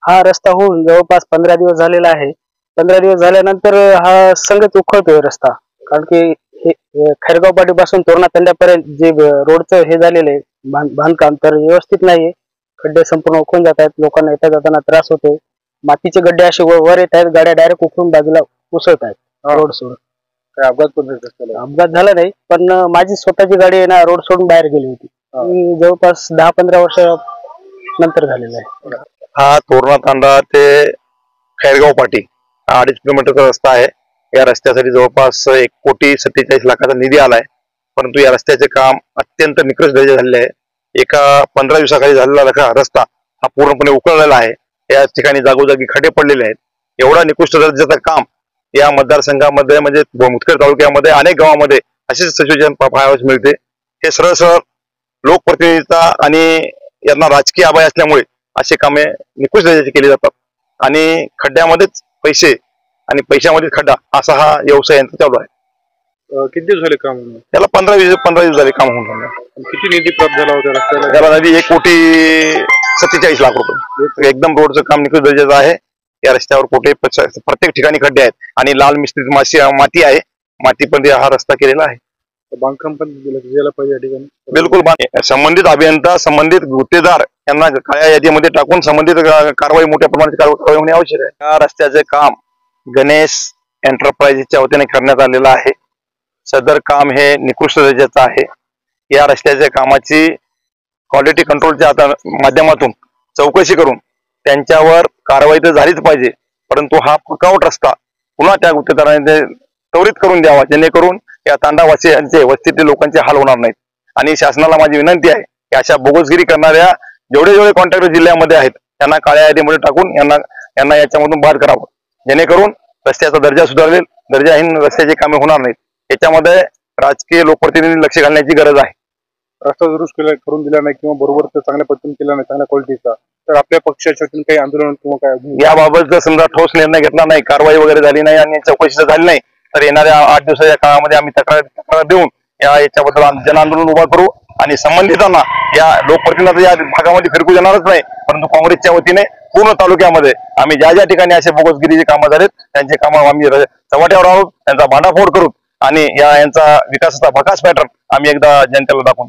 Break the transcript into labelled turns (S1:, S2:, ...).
S1: हा रस्ता होऊन जवळपास 15 दिवस झालेला आहे. 15 दिवस झाल्यानंतर हा संगत उखळतोय रस्ता. कारण की हे खैरगाव पाटीपासून तोरणा तंड्यापर्यंत जे रोडचं हे झालेलं आहे बांधकाम तर व्यवस्थित नाहीये. खड्डे संपूर्ण उखळून जात आहेत. लोकांना येता जाताना त्रास होतोय. मातीचे गड्डे असे वर येत आहेत. गाड्या डायरेक्ट उखळून बाजूला उसळत आहेत रोड सोडून.
S2: काय अपघात पण झाला?
S1: अपघात झाला नाही, पण माझी स्वतःची गाडी आहे ना रोड सोडून बाहेर गेली होती. ती जवळपास 10-15 वर्ष नंतर झालेलं आहे.
S2: हा तोरणा तांडा ते खैरगाव पाटी 2.5 किलोमीटरचा रस्ता आहे. या रस्त्यासाठी जवळपास 1,47 लाखाचा निधी आलाय, परंतु या रस्त्याचे काम अत्यंत निकृष्ट दर्जाचे झालेले आहे. एका 15 दिवसाखाली झालेला रस्ता हा पूर्णपणे उकळलेला आहे. या ठिकाणी जागोजागी खड्डे पडलेले आहेत. एवढा निकृष्ट दर्जाचं काम या मतदारसंघामध्ये म्हणजे मुदखेड तालुक्यामध्ये अनेक गावांमध्ये अशीच सिच्युएशन पाहावयास मिळते. हे सरळ सरळ लोकप्रतिनिधीचा आणि यांना राजकीय आभाय असल्यामुळे असे कामे निकृष्ट दर्जाचे केले जातात आणि खड्ड्यामध्येच पैसे आणि पैशामध्येच खड्डा असा हा व्यवसाय यांचा चालू आहे.
S3: किती दिवस झाले काम?
S2: त्याला 15 दिवस झाले काम होऊन.
S3: किती निधी प्राप्त झाला होता रस्त्याला?
S2: त्याला निधी 1,47 लाख रुपये. एकदम रोडचं काम निकृष्ट दर्जाचं आहे. या रस्त्यावर प्रत्येक ठिकाणी खड्डे आहेत आणि लाल मिश्रित माती आहे. माती पण हा रस्ता केलेला आहे.
S3: बांधकाम पण गेला पाहिजे या ठिकाणी.
S2: बिलकुल संबंधित अभियंता संबंधित गुत्तेदार यांना काळ्या यादीमध्ये टाकून संबंधित कारवाई मोठ्या प्रमाणात कारवाई होणे आवश्यक आहे. या रस्त्याचे काम गणेश एंटरप्राइजेसच्या वतीने करण्यात आलेलं आहे. सदर काम हे निकृष्ट दर्जाचं आहे. या रस्त्याच्या कामाची क्वालिटी कंट्रोलच्या माध्यमातून चौकशी करून त्यांच्यावर कारवाई तर झालीच पाहिजे, परंतु हा फुकावट रस्ता पुन्हा त्या गुत्तेदाराने त्वरित करून द्यावा, जेणेकरून या तांडावासियांचे वस्तीतील लोकांचे हाल होणार नाहीत. आणि शासनाला माझी विनंती आहे की अशा बोगसगिरी करणाऱ्या जेवढे कॉन्ट्रॅक्टर जिल्ह्यामध्ये आहेत त्यांना काळ्या यादीमध्ये टाकून यांना याच्यामधून बाद करावं, जेणेकरून रस्त्याचा दर्जा सुधारेल. दर्जाहीन रस्त्याची कामे होणार नाहीत. याच्यामध्ये राजकीय लोकप्रतिनिधी लक्ष घालण्याची गरज आहे.
S3: रस्ता दुरुस्त करून दिला नाही किंवा बरोबर चांगल्या पद्धतीने केला नाही, चांगल्या क्वालिटीचा, तर आपल्या पक्षाच्या काही आंदोलन किंवा काय
S2: याबाबत जर समजा ठोस निर्णय घेतला नाही, कारवाई वगैरे झाली नाही आणि चौकशी झाली नाही, तर येणाऱ्या 8 दिवसाच्या काळामध्ये आम्ही तक्रार देऊन याच्याबद्दल जन आंदोलन उभा करू आणि संबंधितांना या लोकप्रतिनिधी या भागामध्ये फिरकू देणारच नाही. परंतु काँग्रेसच्या वतीने पूर्ण तालुक्यामध्ये आम्ही ज्या ठिकाणी असे बोगसगिरीचे कामं झालेत त्यांचे कामं आम्ही चव्हाट्यावर आहोत, त्यांचा भांडाफोड करू आणि यांचा विकासाचा भकास पॅटर्न आम्ही एकदा जनतेला दाखवू.